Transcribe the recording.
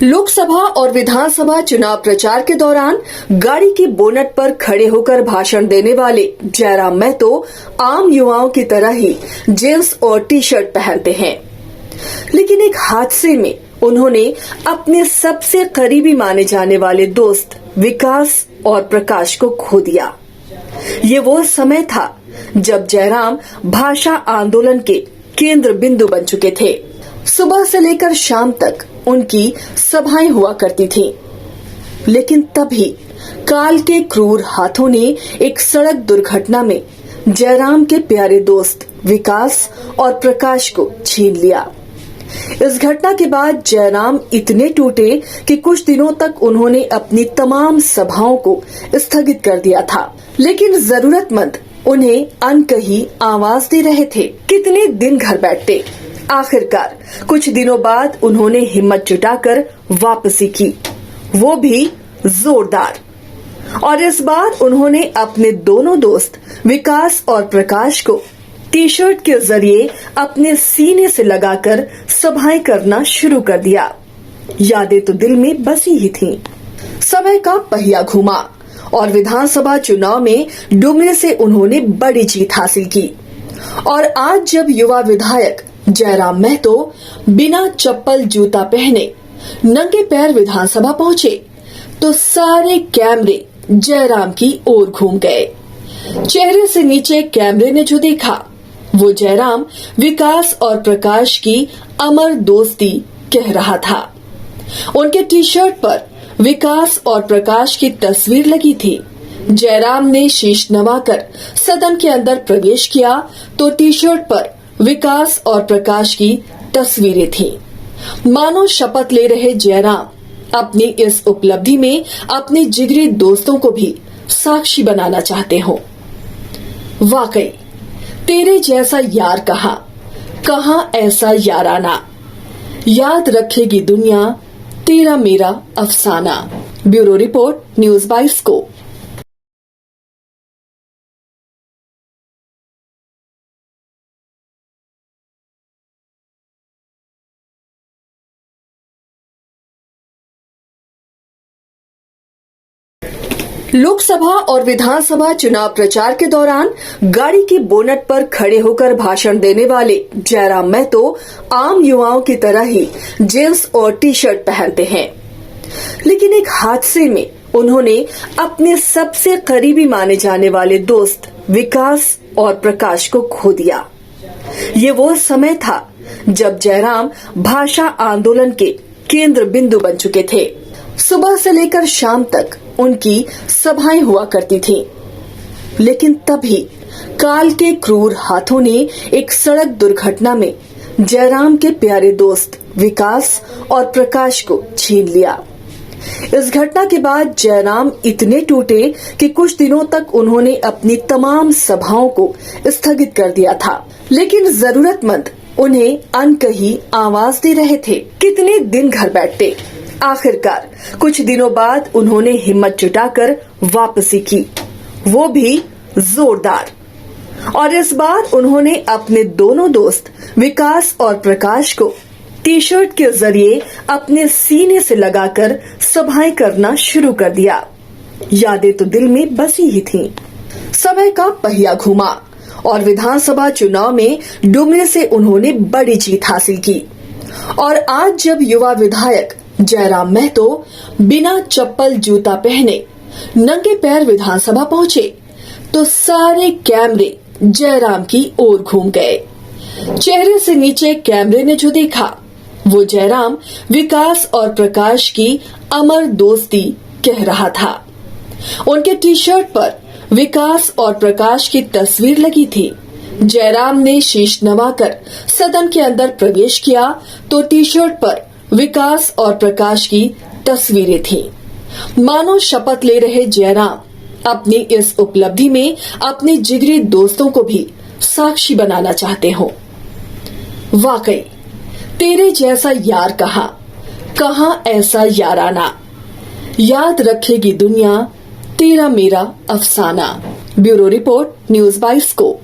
लोकसभा और विधानसभा चुनाव प्रचार के दौरान गाड़ी के बोनट पर खड़े होकर भाषण देने वाले जयराम महतो आम युवाओं की तरह ही जींस और टी शर्ट पहनते हैं, लेकिन एक हादसे में उन्होंने अपने सबसे करीबी माने जाने वाले दोस्त विकास और प्रकाश को खो दिया। ये वो समय था जब जयराम भाषा आंदोलन के केंद्र बिंदु बन चुके थे। सुबह से लेकर शाम तक उनकी सभाएं हुआ करती थीं, लेकिन तभी काल के क्रूर हाथों ने एक सड़क दुर्घटना में जयराम के प्यारे दोस्त विकास और प्रकाश को छीन लिया। इस घटना के बाद जयराम इतने टूटे कि कुछ दिनों तक उन्होंने अपनी तमाम सभाओं को स्थगित कर दिया था, लेकिन जरूरतमंद उन्हें अनकही आवाज दे रहे थे। कितने दिन घर बैठते। आखिरकार कुछ दिनों बाद उन्होंने हिम्मत जुटाकर वापसी की, वो भी जोरदार। और इस बार उन्होंने अपने दोनों दोस्त विकास और प्रकाश को टी शर्ट के जरिए अपने सीने से लगाकर सभाएं करना शुरू कर दिया। यादें तो दिल में बसी ही थीं। समय का पहिया घुमा और विधानसभा चुनाव में डुमरे से उन्होंने बड़ी जीत हासिल की। और आज जब युवा विधायक जयराम महतो बिना चप्पल जूता पहने नंगे पैर विधानसभा पहुंचे, तो सारे कैमरे जयराम की ओर घूम गए। चेहरे से नीचे कैमरे ने जो देखा, वो जयराम विकास और प्रकाश की अमर दोस्ती कह रहा था। उनके टी शर्ट पर विकास और प्रकाश की तस्वीर लगी थी। जयराम ने शीश नवाकर सदन के अंदर प्रवेश किया तो टी शर्ट पर विकास और प्रकाश की तस्वीरें थीं। मानो शपथ ले रहे जयराम अपनी इस उपलब्धि में अपने जिगरी दोस्तों को भी साक्षी बनाना चाहते हो। वाकई तेरे जैसा यार कहाँ ऐसा याराना, याद रखेगी दुनिया तेरा मेरा अफसाना। Bureau report, news bioscope. Lok Sabha और विधानसभा चुनाव प्रचार के दौरान गाड़ी के बोनट पर खड़े होकर भाषण देने वाले जयराम महतो आम युवाओं की तरह ही जींस और टी शर्ट पहनते हैं, लेकिन एक हादसे में उन्होंने अपने सबसे करीबी माने जाने वाले दोस्त विकास और प्रकाश को खो दिया। ये वो समय था जब जयराम भाषा आंदोलन के केंद्र बिंदु बन चुके थे। सुबह से लेकर शाम तक उनकी सभाएं हुआ करती थीं, लेकिन तभी काल के क्रूर हाथों ने एक सड़क दुर्घटना में जयराम के प्यारे दोस्त विकास और प्रकाश को छीन लिया। इस घटना के बाद जयराम इतने टूटे कि कुछ दिनों तक उन्होंने अपनी तमाम सभाओं को स्थगित कर दिया था, लेकिन जरूरतमंद उन्हें अनकही आवाज दे रहे थे। कितने दिन घर बैठते। आखिरकार कुछ दिनों बाद उन्होंने हिम्मत जुटाकर वापसी की, वो भी जोरदार। और इस बार उन्होंने अपने दोनों दोस्त विकास और प्रकाश को टी शर्ट के जरिए अपने सीने से लगाकर सभाएं करना शुरू कर दिया। यादें तो दिल में बसी ही थीं। समय का पहिया घुमा और विधानसभा चुनाव में डुमरे से उन्होंने बड़ी जीत हासिल की। और आज जब युवा विधायक जयराम महतो बिना चप्पल जूता पहने नंगे पैर विधानसभा पहुंचे, तो सारे कैमरे जयराम की ओर घूम गए। चेहरे से नीचे कैमरे ने जो देखा, वो जयराम विकास और प्रकाश की अमर दोस्ती कह रहा था। उनके टी शर्ट पर विकास और प्रकाश की तस्वीर लगी थी। जयराम ने शीश नवाकर सदन के अंदर प्रवेश किया तो टी शर्ट पर विकास और प्रकाश की तस्वीरें थीं। मानो शपथ ले रहे जयराम अपनी इस उपलब्धि में अपने जिगरी दोस्तों को भी साक्षी बनाना चाहते हो। वाकई तेरे जैसा यार कहाँ ऐसा याराना, याद रखेगी दुनिया तेरा मेरा अफसाना। Bureau report, news bioscope.